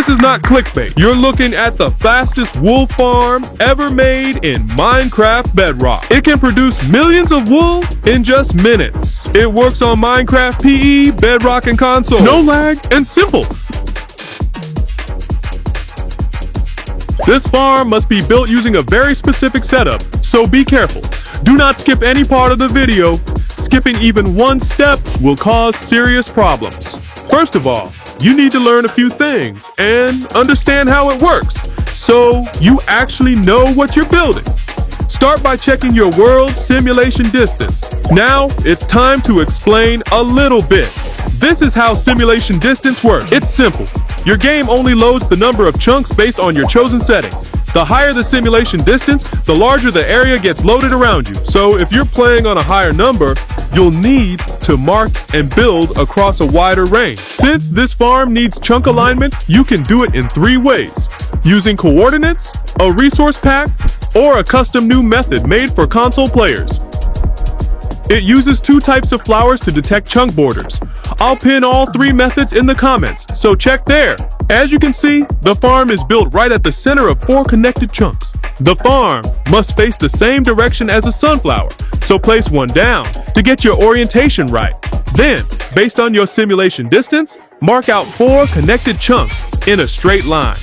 This is not clickbait. You're looking at the fastest wool farm ever made in Minecraft Bedrock. It can produce millions of wool in just minutes. It works on Minecraft PE, Bedrock, and console. No lag and simple. This farm must be built using a very specific setup, so be careful. Do not skip any part of the video. Skipping even one step will cause serious problems. First of all, you need to learn a few things and understand how it works, so you actually know what you're building. Start by checking your world simulation distance. Now, it's time to explain a little bit. This is how simulation distance works. It's simple. Your game only loads the number of chunks based on your chosen setting. The higher the simulation distance, the larger the area gets loaded around you. So if you're playing on a higher number, you'll need to mark and build across a wider range. Since this farm needs chunk alignment, you can do it in 3 ways: using coordinates, a resource pack, or a custom new method made for console players. It uses 2 types of flowers to detect chunk borders. I'll pin all 3 methods in the comments, so check there. As you can see, the farm is built right at the center of 4 connected chunks. The farm must face the same direction as a sunflower, so place one down to get your orientation right. Then, based on your simulation distance, mark out 4 connected chunks in a straight line.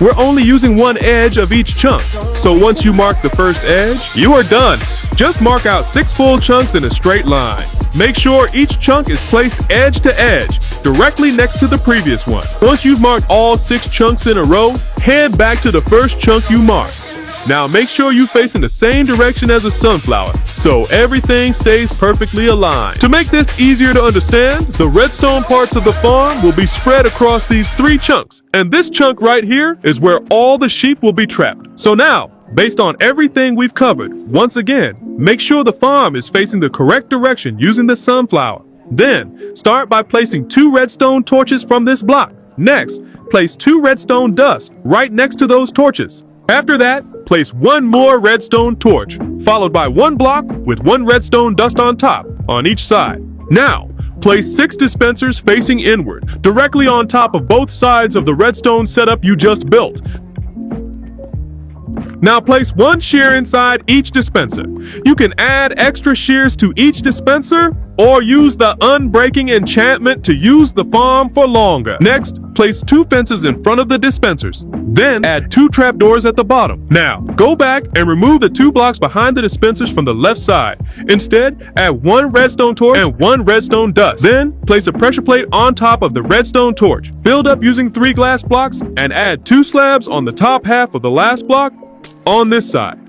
We're only using 1 edge of each chunk, so once you mark the first edge, you are done. Just mark out 6 full chunks in a straight line. Make sure each chunk is placed edge to edge, directly next to the previous one. Once you've marked all 6 chunks in a row, head back to the first chunk you marked. Now make sure you face in the same direction as a sunflower, so everything stays perfectly aligned. To make this easier to understand, the redstone parts of the farm will be spread across these 3 chunks, and this chunk right here is where all the sheep will be trapped. So now, based on everything we've covered, once again, make sure the farm is facing the correct direction using the sunflower. Then, start by placing 2 redstone torches from this block. Next, place 2 redstone dust right next to those torches. After that, place 1 more redstone torch, followed by 1 block with 1 redstone dust on top, on each side. Now, place 6 dispensers facing inward, directly on top of both sides of the redstone setup you just built. Now place 1 shear inside each dispenser. You can add extra shears to each dispenser or use the unbreaking enchantment to use the farm for longer. Next, place 2 fences in front of the dispensers. Then add 2 trapdoors at the bottom. Now, go back and remove the 2 blocks behind the dispensers from the left side. Instead, add 1 redstone torch and 1 redstone dust. Then, place a pressure plate on top of the redstone torch. Build up using 3 glass blocks and add 2 slabs on the top half of the last block on this side.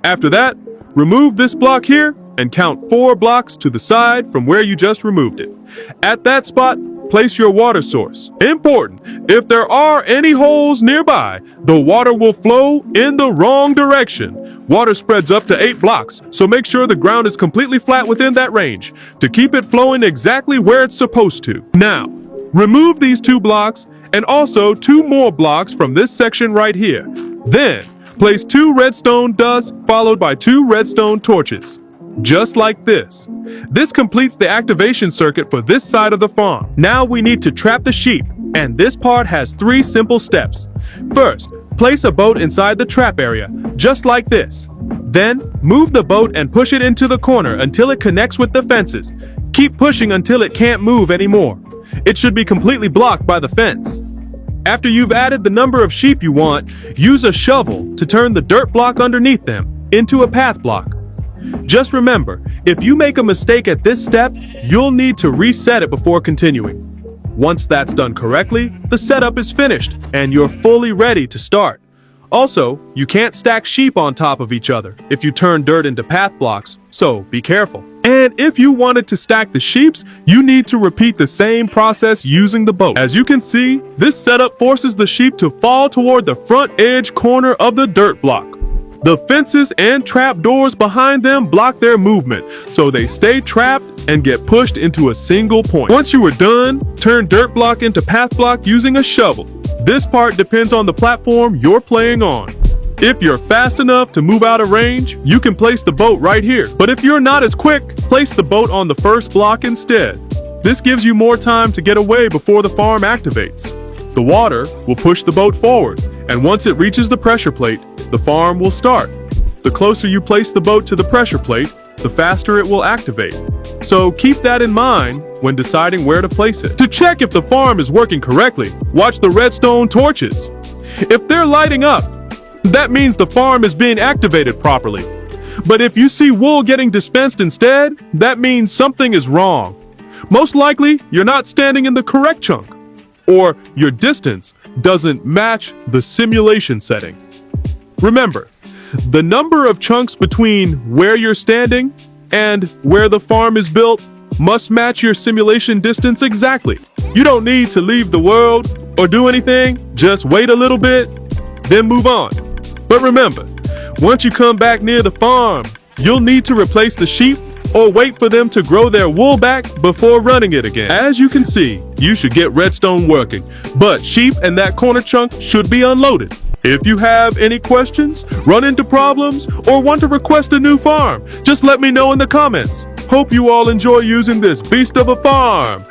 After that, remove this block here and count 4 blocks to the side from where you just removed it. At that spot, place your water source. Important, if there are any holes nearby, the water will flow in the wrong direction. Water spreads up to 8 blocks, so make sure the ground is completely flat within that range to keep it flowing exactly where it's supposed to. Now, remove these 2 blocks and also 2 more blocks from this section right here. Then, place 2 redstone dust followed by 2 redstone torches. Just like this. This completes the activation circuit for this side of the farm. Now we need to trap the sheep, and this part has 3 simple steps. First, place a boat inside the trap area, just like this. Then, move the boat and push it into the corner until it connects with the fences. Keep pushing until it can't move anymore. It should be completely blocked by the fence. After you've added the number of sheep you want, use a shovel to turn the dirt block underneath them into a path block. Just remember, if you make a mistake at this step, you'll need to reset it before continuing. Once that's done correctly, the setup is finished and you're fully ready to start. Also, you can't stack sheep on top of each other if you turn dirt into path blocks, so be careful. And if you wanted to stack the sheeps, you need to repeat the same process using the boat. As you can see, this setup forces the sheep to fall toward the front edge corner of the dirt block. The fences and trap doors behind them block their movement, so they stay trapped and get pushed into a single point. Once you are done, turn dirt block into path block using a shovel. This part depends on the platform you're playing on. If you're fast enough to move out of range, you can place the boat right here. But if you're not as quick, place the boat on the first block instead. This gives you more time to get away before the farm activates. The water will push the boat forward, and once it reaches the pressure plate, the farm will start. The closer you place the boat to the pressure plate, the faster it will activate. So keep that in mind when deciding where to place it. To check if the farm is working correctly, watch the redstone torches. If they're lighting up, that means the farm is being activated properly. But if you see wool getting dispensed instead, that means something is wrong. Most likely, you're not standing in the correct chunk, or your distance doesn't match the simulation setting. Remember, the number of chunks between where you're standing and where the farm is built must match your simulation distance exactly. You don't need to leave the world or do anything, just wait a little bit, then move on. But remember, once you come back near the farm, you'll need to replace the sheep or wait for them to grow their wool back before running it again. As you can see, you should get redstone working, but sheep and that corner chunk should be unloaded. If you have any questions, run into problems, or want to request a new farm, just let me know in the comments. Hope you all enjoy using this beast of a farm.